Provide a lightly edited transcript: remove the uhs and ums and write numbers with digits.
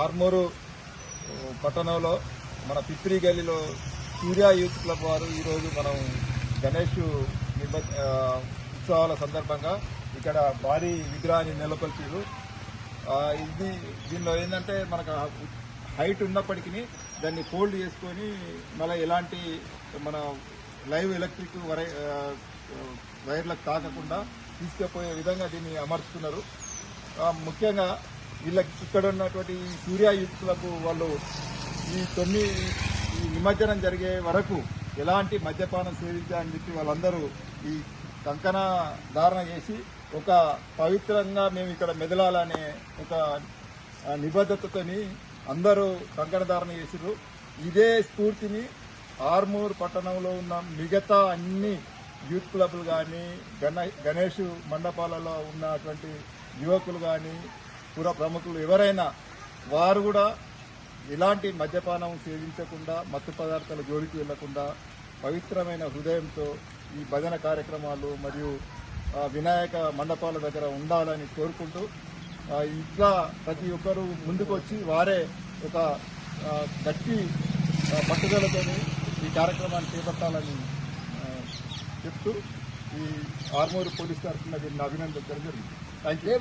ఆర్మూరు పట్టణంలో మన పిప్రి గల్లీలో సూర్య యూత్ క్లబ్ వారు ఈరోజు మనం గణేష్ ఉత్సవాల సందర్భంగా ఇక్కడ భారీ విగ్రహాన్ని నెలకొల్పారు. దీనిలో ఏంటంటే మనకు హైట్ ఉన్నప్పటికీ దాన్ని ఫోల్డ్ చేసుకొని మళ్ళీ ఎలాంటి మన లైవ్ ఎలక్ట్రిక్ వైర్లకు తాకకుండా తీసుకుపోయే విధంగా దీన్ని అమర్చుతున్నారు. ముఖ్యంగా వీళ్ళకి ఇక్కడ ఉన్నటువంటి సూర్య యూత్ క్లబ్ వాళ్ళు ఈ నిమజ్జనం జరిగే వరకు ఎలాంటి మద్యపానం సేవించాలని చెప్పి వాళ్ళందరూ ఈ కంకణ ధారణ చేసి ఒక పవిత్రంగా మేము ఇక్కడ మెదలాలనే ఒక నిబద్ధతతోని అందరూ కంకణ ధారణ చేసారు. ఇదే స్ఫూర్తిని ఆర్మూర్ పట్టణంలో ఉన్న మిగతా అన్ని యూత్ క్లబ్లు కానీ గణేష్ మండపాలలో ఉన్నటువంటి యువకులు కానీ పుర ప్రముఖులు ఎవరైనా వారు కూడా ఎలాంటి మద్యపానం సేవించకుండా మత్తు పదార్థాల జోలికి వెళ్లకుండా పవిత్రమైన హృదయంతో ఈ భజన కార్యక్రమాలు మరియు వినాయక మండపాల దగ్గర ఉండాలని కోరుకుంటూ ఇట్లా ప్రతి ఒక్కరూ ముందుకొచ్చి వారే ఒక గట్టి పట్టుదలతోని ఈ కార్యక్రమాన్ని చేపట్టాలని చెప్తూ ఈ ఆర్మూరు పోలీస్ తరఫున దీన్ని అభినందించడం జరిగింది. Thank you.